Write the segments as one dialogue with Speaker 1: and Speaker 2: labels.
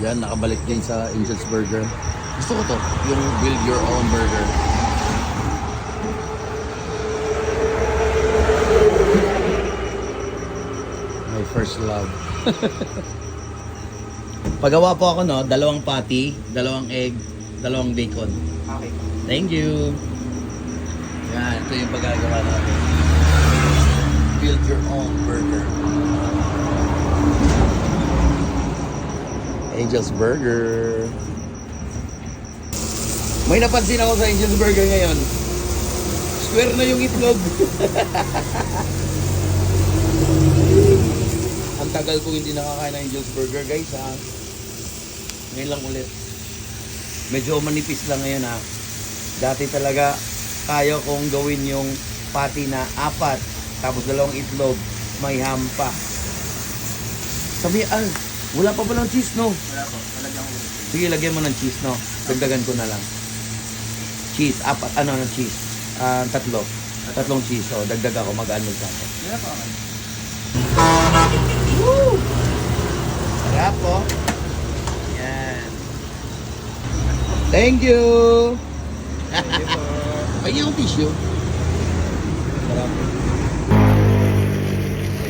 Speaker 1: Yan, nakabalik din sa Angel's Burger. Gusto ko to, yung build your own burger. My first love. Pagawa po ako, no, dalawang patty, dalawang egg, dalawang bacon.
Speaker 2: Okay.
Speaker 1: Thank you. Yan, ito yung pagagawa natin. Build your own burger. Angel's Burger. May napansin ako sa Angel's Burger ngayon. Square na yung itlog. Ang tagal ko hindi nakakain ng Angel's Burger, guys, ha. Ngayon lang ulit. Medyo manipis lang ngayon, ha. Dati talaga kaya kong gawin yung patty na 4, tapos 2 itlog, may ham pa. Sabi, wala pa palang cheese, no?
Speaker 2: Wala po. Talagang
Speaker 1: Sige, lagyan mo ng cheese, no? Dagdagan ko na lang. Cheese, 4, ng cheese? 3. 3 cheese, so dagdag ako, mag-ano sa ako.
Speaker 2: wala po.
Speaker 1: Woo! Sarap po. Yan. Thank you!
Speaker 2: Thank you po.
Speaker 1: Pagyan yung tissue. Sarap.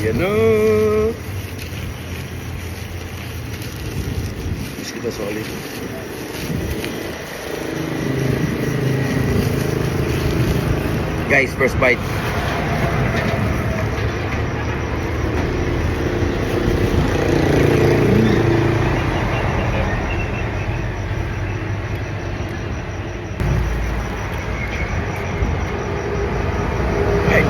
Speaker 1: Ayan na! Miss kita solid. Guys, first bite. Hey.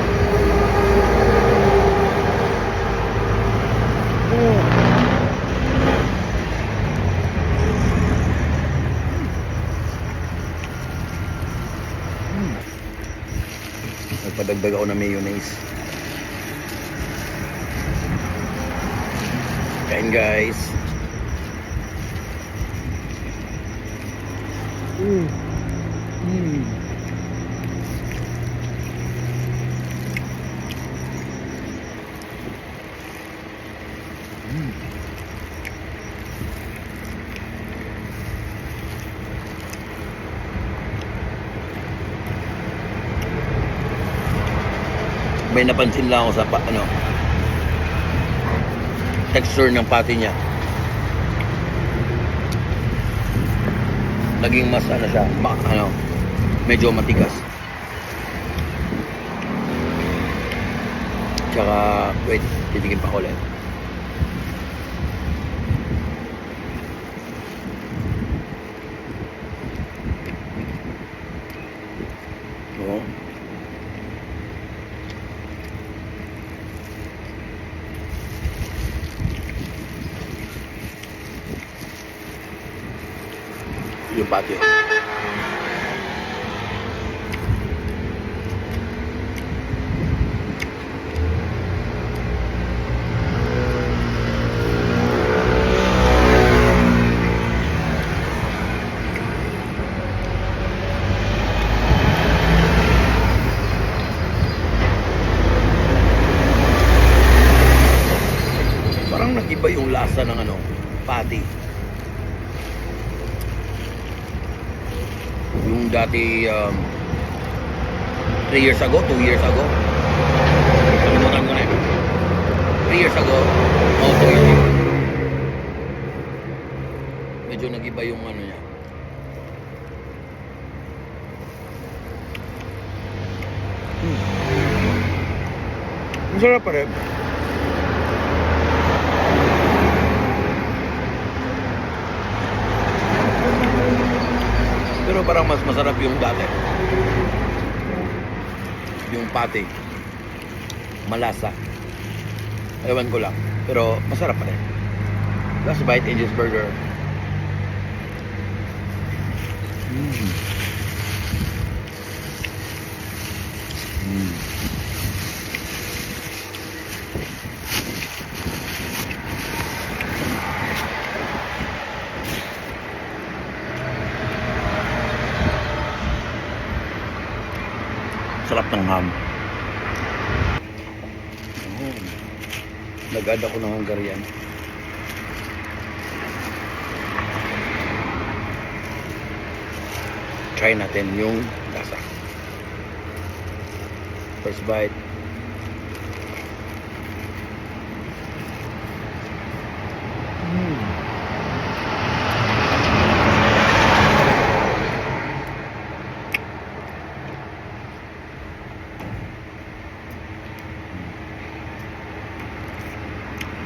Speaker 1: Nagpadagdag ako ng mayonnaise. Kain, guys. Mm. Mm. Mm. May napansin lang ako sa texture ng patty niya. Naging mas siya, medyo matigas. Tsaka, wait, titigin pa ko ulit. Oo. Yung patio. Parang nag-iba yung lasa ng patty. Yung dati 3 years ago, 2 years ago. Kalimutan ko na yun. 3 years ago, 2 years ago. Medyo nag-iba yung niya. Masarap pa rin. Pero parang mas masarap yung dati. Yung patty. Malasa. Ewan ko lang. Pero masarap pa rin. Last bite, Angel's Burger. Mm. Mm. Sarap ng ham. Nag-add ako ng Hungarian. try natin yung lasa. First bite.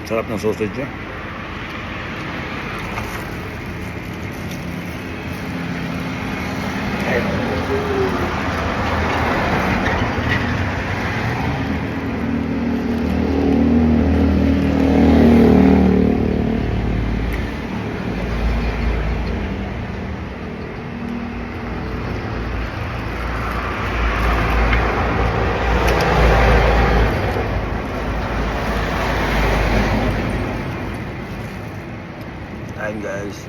Speaker 1: Sarap ng sausage niya. Ayan guys.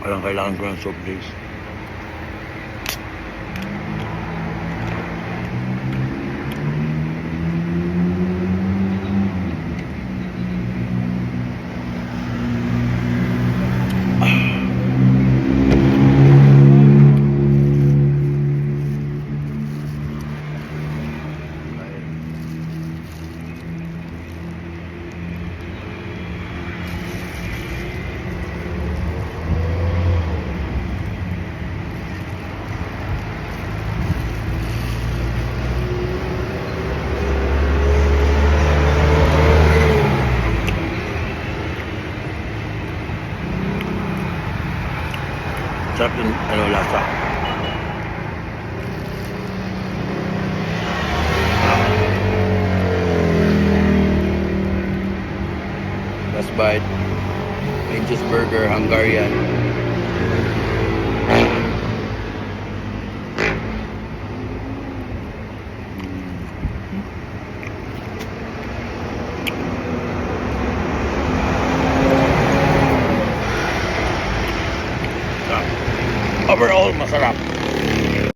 Speaker 1: Walang kailangan ko ng soft drinks. Sarap yung lasa. Last bite. Angel's Burger, Hungarian. Overall, masarap.